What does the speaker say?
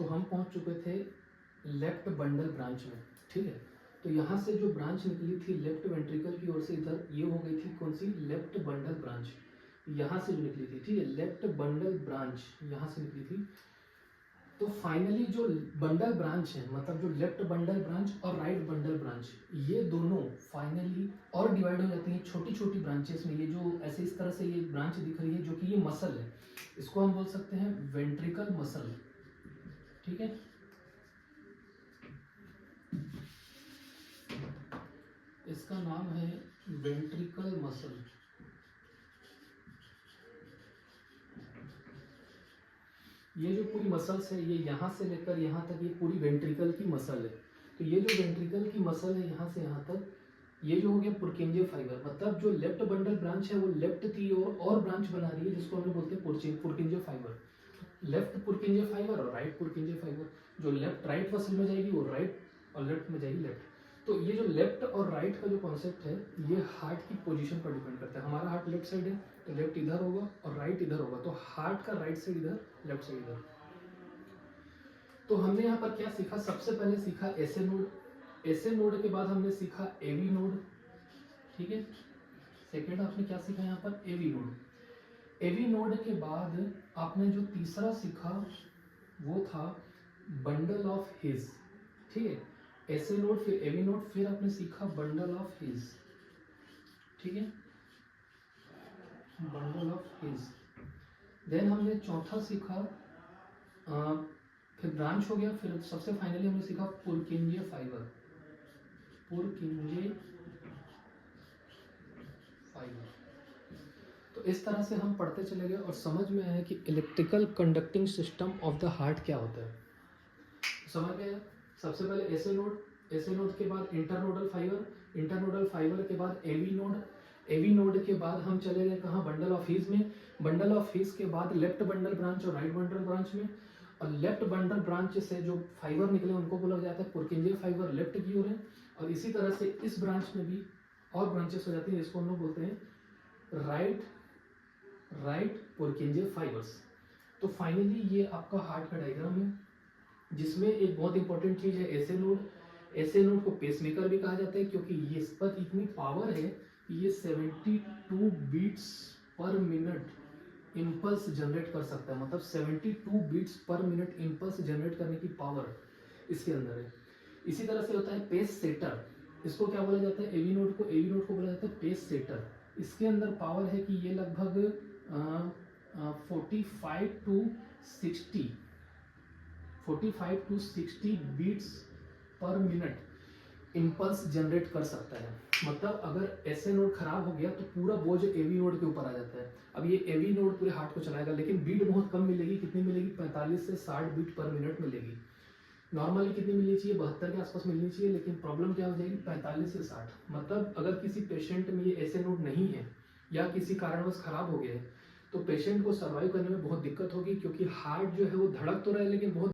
तो हम पहुंच चुके थे लेफ्ट बंडल ब्रांच में, ठीक है। तो यहाँ से जो ब्रांच निकली थी लेफ्ट वेंट्रिकल की ओर से इधर, ये हो गई थी कौन सी, लेफ्ट बंडल ब्रांच, यहाँ से जो निकली थी, ठीक है, लेफ्ट बंडल ब्रांच यहाँ से निकली थी। तो फाइनली जो बंडल ब्रांच है, मतलब जो लेफ्ट बंडल ब्रांच और राइट बंडल ब्रांच, ये दोनों फाइनली और डिवाइड हो जाती हैं छोटी छोटी ब्रांचेस में। ये जो ऐसे इस तरह से ये ब्रांच दिख रही है जो कि ये मसल है, इसको हम बोल सकते हैं वेंट्रिकल मसल, ठीक है। इसका नाम है वेंट्रिकल मसल। ये जो पूरी मसल्स है, ये यहाँ से लेकर यहाँ तक, ये पूरी वेंट्रिकल की मसल है। तो ये जो वेंट्रिकल की मसल है यहाँ से यहाँ तक, ये जो हो गया पुरकिंजे फाइबर, मतलब जो लेफ्ट बंडल ब्रांच है वो लेफ्ट की और ब्रांच बना रही है जिसको हम बोलते हैं पुरकिंजे फाइबर। लेफ्ट पुरकिंजे फाइबर और राइट पुरकिंजे फाइबर, जो लेफ्ट राइट मसल में जाएगी वो राइट और लेफ्ट में जाएगी लेफ्ट। तो ये जो लेफ्ट और राइट का जो कॉन्सेप्ट है ये हार्ट की पोजीशन पर डिपेंड करता है। हमारा हार्ट लेफ्ट साइड है तो लेफ्ट इधर होगा और राइट इधर होगा, तो हार्ट का राइट साइड इधर, लेफ्ट साइड इधर। तो हमने यहाँ पर क्या सीखा, सबसे पहले सीखा एसए नोड, एसए नोड के बाद हमने सीखा एवी नोड, ठीक है। सेकेंड आपने क्या सीखा यहाँ पर, एवी नोड। एवी नोड के बाद आपने जो तीसरा सीखा वो था बंडल ऑफ हिज, ठीक है। एसए नोड फिर एवी नोड फिर आपने सीखा बंडल ऑफ हिज, ठीक है, बंडल ऑफ हिज। देन हमने चौथा सीखा फिर ब्रांच हो गया, फिर सबसे फाइनली हमने सीखा पुरकिंजे फाइबर, पुरकिंजे फाइबर। तो इस तरह से हम पढ़ते चले गए और समझ में आया कि electrical conducting system of the heart क्या होता है। समझ गए। सबसे पहले एसए नोड, एसए नोड के बाद इंटरनोडल फाइबर, इंटरनोडल फाइबर के बाद एवी नोड, एवी नोड के बाद हम चले गए कहाँ, बंडल ऑफ हिज में, बंडल ऑफ हिज के बाद लेफ्ट बंडल ब्रांच और राइट बंडल ब्रांच में। और लेफ्ट बंडल ब्रांच से जो फाइबर निकले उनको बोला जाता है पुरकिंजे फाइबर, लेफ्ट की ओर है। और इसी तरह से इस ब्रांच में भी और ब्रांचेस हो जाती है, इसको हम लोग बोलते हैं राइट पुरकिंजे फाइबर्स। तो फाइनली ये आपका हार्ट का डायग्राम है जिसमें एक बहुत इंपॉर्टेंट चीज है एसए नोड। एसए नोड को पेसमेकर भी कहा जाता है क्योंकि ये इस पर इतनी पावर है कि ये 72 beats per minute impulse generate कर सकता है, मतलब 72 beats per minute impulse generate करने की पावर इसके अंदर है। इसी तरह से होता है पेस सेटर, इसको क्या बोला जाता है, एवी नोड को बोला जाता है पेस सेटर। इसके अंदर पावर है कि ये लगभग 45 to 60 beats per minute impulse generate कर सकता है। मतलब अगर एसए नोड खराब हो गया तो पूरा बोझ एवी नोड के ऊपर आ जाता है। अब ये एवी नोड पूरे हार्ट को चलाएगा, लेकिन बीट बहुत कम मिलेगी, कितनी मिलेगी, 45 से 60 बीट पर मिनट मिलेगी। नॉर्मली कितनी मिलनी चाहिए, 72 के आसपास मिलनी चाहिए, लेकिन प्रॉब्लम क्या हो जाएगी, 45 से 60। मतलब अगर किसी पेशेंट में ये एसए नोड नहीं है या किसी कारणवश खराब हो गया है तो पेशेंट को सर्वाइव करने में बहुत दिक्कत होगी, क्योंकि हार्ट जो है वो धड़क तो रहा है लेकिन बहुत